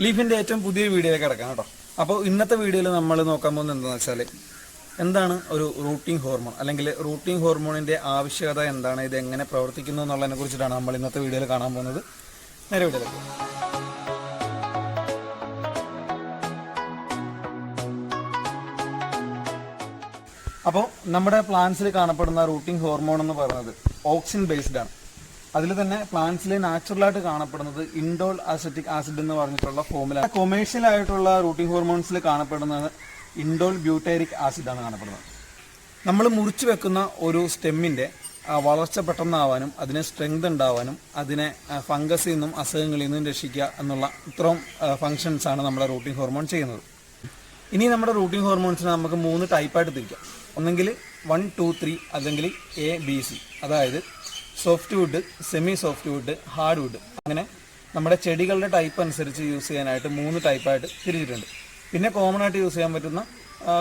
ലീഫിൻ്റെ ഏറ്റവും പുതിയ വീഡിയോയിലേക്ക് കിടക്കാം കേട്ടോ. അപ്പോൾ ഇന്നത്തെ വീഡിയോയിൽ നമ്മൾ നോക്കാൻ പോകുന്നത് എന്താണെന്ന് വെച്ചാൽ എന്താണ് ഒരു റൂട്ടിംഗ് ഹോർമോൺ, അല്ലെങ്കിൽ റൂട്ടിംഗ് ഹോർമോണിൻ്റെ ആവശ്യകത എന്താണ്, ഇത് എങ്ങനെ പ്രവർത്തിക്കുന്നു എന്നുള്ളതിനെ കുറിച്ചിട്ടാണ് നമ്മൾ ഇന്നത്തെ വീഡിയോയിൽ കാണാൻ പോകുന്നത്. നേരെ വീഡിയോയിലേക്ക്. അപ്പോൾ നമ്മുടെ പ്ലാന്റ്സിൽ കാണപ്പെടുന്ന റൂട്ടിംഗ് ഹോർമോൺ എന്ന് പറയുന്നത് ഓക്സിൻ ബേസ്ഡ് ആണ്. അതിൽ തന്നെ പ്ലാന്റ്സിൽ നാച്ചുറലായിട്ട് കാണപ്പെടുന്നത് ഇൻഡോൾ അസറ്റിക് ആസിഡ് എന്ന് പറഞ്ഞിട്ടുള്ള ഫോമിലാണ്. കൊമേഴ്ഷ്യൽ ആയിട്ടുള്ള റൂട്ടിംഗ് ഹോർമോൺസിൽ കാണപ്പെടുന്നത് ഇൻഡോൾ ബ്യൂട്ടേരിക് ആസിഡാണ് കാണപ്പെടുന്നത്. നമ്മൾ മുറിച്ചു വെക്കുന്ന ഒരു സ്റ്റെമ്മിൻ്റെ വളർച്ച പെട്ടെന്നാവാനും അതിന് സ്ട്രെങ്ത് ഉണ്ടാവാനും അതിനെ ഫംഗസിൽ നിന്നും അസുഖങ്ങളിൽ നിന്നും രക്ഷിക്കുക എന്നുള്ള ഇത്രയും ഫങ്ഷൻസ് ആണ് നമ്മുടെ റൂട്ടിംഗ് ഹോർമോൺ ചെയ്യുന്നത്. ഇനി നമ്മുടെ റൂട്ടിംഗ് ഹോർമോൺസിനെ നമുക്ക് 3 ടൈപ്പായിട്ട് തിരിക്കാം. ഒന്നെങ്കിൽ 1, 2, 3 അല്ലെങ്കിൽ ABC, അതായത് soft would, semi soft would, hard wood. അങ്ങനെ നമ്മുടെ ചെടികളുടെ ടൈപ്പ് അനുസരിച്ച് യൂസ് ചെയ്യാനായിട്ട് 3 ടൈപ്പായിട്ട് തിരിച്ചിട്ടുണ്ട്. പിന്നെ കോമൺ ആയിട്ട് യൂസ് ചെയ്യാൻ പറ്റുന്ന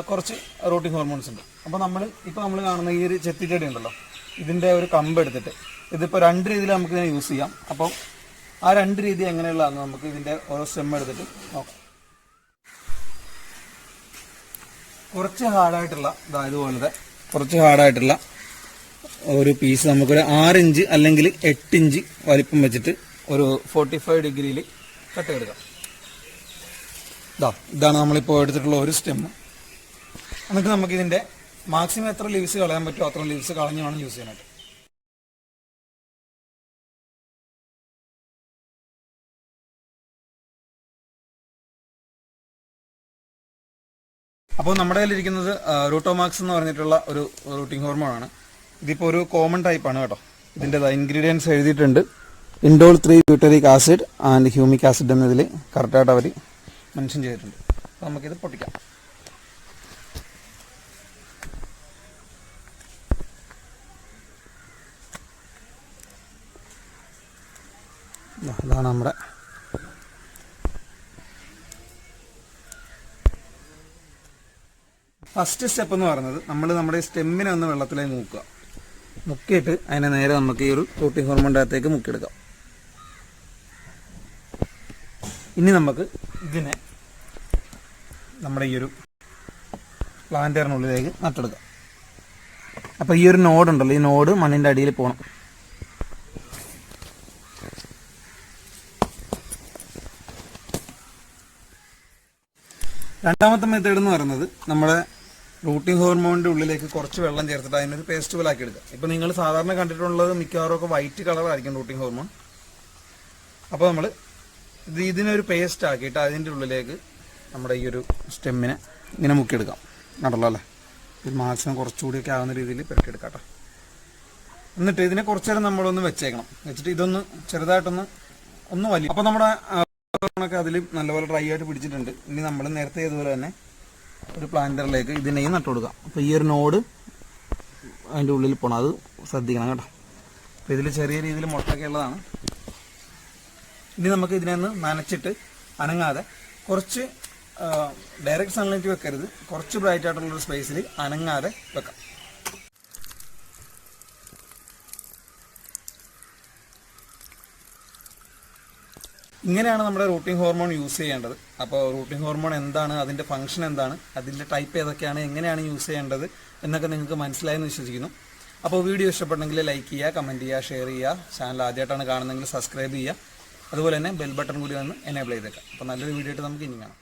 കുറച്ച് റൂട്ടിംഗ് ഹോർമോൺസ് ഉണ്ട്. അപ്പോൾ നമ്മൾ കാണുന്ന ഈ ഒരു ചെത്തിച്ചെടി ഉണ്ടല്ലോ, ഇതിൻ്റെ ഒരു കമ്പ് എടുത്തിട്ട് ഇതിപ്പോൾ 2 രീതിയിൽ നമുക്ക് ഇതിനെ യൂസ് ചെയ്യാം. അപ്പം ആ 2 രീതി എങ്ങനെയുള്ളതാണെന്ന് നമുക്ക് ഇതിൻ്റെ ഓരോ സ്റ്റെം എടുത്തിട്ട് നോക്കാം. കുറച്ച് ഹാർഡായിട്ടുള്ള ഇതുപോലത്തെ കുറച്ച് ഹാർഡായിട്ടുള്ള ഒരു പീസ് നമുക്കൊരു 6 ഇഞ്ച് അല്ലെങ്കിൽ 8 ഇഞ്ച് വലിപ്പം വെച്ചിട്ട് ഒരു 45 ഡിഗ്രിയിൽ കട്ട് എടുക്കാം. ഇതാണ് നമ്മളിപ്പോൾ എടുത്തിട്ടുള്ള ഒരു സ്റ്റെം. എന്നിട്ട് നമുക്കിതിൻ്റെ മാക്സിമം എത്ര ലീവ്സ് കളയാൻ പറ്റുമോ അത്ര ലീവ്സ് കളഞ്ഞ് വേണം യൂസ് ചെയ്യാനായിട്ട്. അപ്പോൾ നമ്മുടെ കയ്യിലിരിക്കുന്നത് റൂട്ടോമാക്സ് എന്ന് പറഞ്ഞിട്ടുള്ള ഒരു റൂട്ടിംഗ് ഹോർമോണാണ്. ഇതിപ്പോൾ ഒരു കോമൺ ടൈപ്പാണ് കേട്ടോ. ഇതിൻ്റെ ഇൻഗ്രീഡിയൻസ് എഴുതിയിട്ടുണ്ട്. Indole 3 butyric acid and humic acid എന്നതിൽ കറക്റ്റായിട്ട് അവർ മെൻഷൻ ചെയ്തിട്ടുണ്ട്. അപ്പോൾ നമുക്കിത് പൊട്ടിക്കാം. ഇതാണ് നമ്മുടെ ഫസ്റ്റ് സ്റ്റെപ്പ് എന്ന് പറയുന്നത് നമ്മുടെ സ്റ്റെമ്മിനെ ഒന്ന് വെള്ളത്തിലേക്ക് മുക്കിയിട്ട് അതിനെ നേരെ നമുക്ക് ഈ ഒരു റൂട്ടിംഗ് ഹോർമോണിൻ്റെ അകത്തേക്ക് മുക്കിയെടുക്കാം. ഇനി നമുക്ക് ഇതിനെ നമ്മുടെ ഈ ഒരു പ്ലാന്ററിനുള്ളിലേക്ക് നട്ടെടുക്കാം. അപ്പോൾ ഈ ഒരു നോഡ് ഉണ്ടല്ലോ, ഈ നോഡ് മണ്ണിൻ്റെ അടിയിൽ പോകണം. രണ്ടാമത്തെ മെത്തേഡ് എന്ന് പറയുന്നത് നമ്മുടെ റൂട്ടിംഗ് ഹോർമോണിൻ്റെ ഉള്ളിലേക്ക് കുറച്ച് വെള്ളം ചേർത്തിട്ട് അതിനൊരു പേസ്റ്റ് പോലെ ആക്കി എടുക്കുക. ഇപ്പോൾ നിങ്ങൾ സാധാരണ കണ്ടിട്ടുള്ളത് മിക്കവാറും ഒക്കെ വൈറ്റ് കളറായിരിക്കും റൂട്ടിംഗ് ഹോർമോൺ. അപ്പോൾ നമ്മൾ ഇതിനൊരു പേസ്റ്റ് ആക്കിയിട്ട് അതിൻ്റെ ഉള്ളിലേക്ക് നമ്മുടെ ഈ ഒരു സ്റ്റെമ്മിനെ ഇങ്ങനെ മുക്കിയെടുക്കാം. കണ്ടല്ലോ അല്ലേ? ഇത് മാക്സിമം കുറച്ചുകൂടിയൊക്കെ ആവുന്ന രീതിയിൽ പെരട്ടിയെടുക്കാം കേട്ടോ. എന്നിട്ട് ഇതിനെ കുറച്ച് നേരം നമ്മളൊന്ന് വെച്ചിട്ട് ഇതൊന്ന് ചെറുതായിട്ടൊന്ന് വലിയ. അപ്പോൾ നമ്മുടെ അതിൽ നല്ലപോലെ ഡ്രൈ ആയിട്ട് പിടിച്ചിട്ടുണ്ട്. ഇനി നമ്മൾ നേരത്തെ ചെയ്തതുപോലെ തന്നെ ഒരു പ്ലാന്ററിലേക്ക് ഇതിനെയും നട്ടു കൊടുക്കാം. അപ്പോൾ ഈ ഒരു നോഡ് അതിൻ്റെ ഉള്ളിൽ പോകണം, അത് ശ്രദ്ധിക്കണം കേട്ടോ. അപ്പോൾ ഇതിൽ ചെറിയ രീതിയിൽ മുട്ടൊക്കെ ഉള്ളതാണ്. ഇനി നമുക്ക് ഇതിനെ ഒന്ന് നനച്ചിട്ട് അനങ്ങാതെ കുറച്ച് ഡയറക്റ്റ് സൺലൈറ്റ് വെക്കരുത്, കുറച്ച് ബ്രൈറ്റ് ആയിട്ടുള്ളൊരു സ്പേസിൽ അനങ്ങാതെ വെക്കാം. ഇങ്ങനെയാണ് നമ്മുടെ റൂട്ടിംഗ് ഹോർമോൺ യൂസ് ചെയ്യേണ്ടത്. അപ്പോൾ റൂട്ടിംഗ് ഹോർമോൺ എന്താണ്, അതിൻ്റെ ഫംഗ്ഷൻ എന്താണ്, അതിൻ്റെ ടൈപ്പ് ഏതൊക്കെയാണ്, എങ്ങനെയാണ് യൂസ് ചെയ്യേണ്ടത് എന്നൊക്കെ നിങ്ങൾക്ക് മനസ്സിലായെന്ന് വിശ്വസിക്കുന്നു. അപ്പോൾ വീഡിയോ ഇഷ്ടപ്പെട്ടെങ്കിൽ ലൈക്ക് ചെയ്യുക, കമൻറ്റ് ചെയ്യുക, ഷെയർ ചെയ്യുക. ചാനൽ ആദ്യമായിട്ടാണ് കാണുന്നതെങ്കിൽ സബ്സ്ക്രൈബ് ചെയ്യുക. അതുപോലെ തന്നെ ബെൽ ബട്ടൺ കൂടി ഒന്ന് എനേബിൾ ചെയ്തേക്കാം. അപ്പോൾ നല്ലൊരു വീഡിയോ ആയിട്ട് നമുക്ക് ഇനി കാണാം.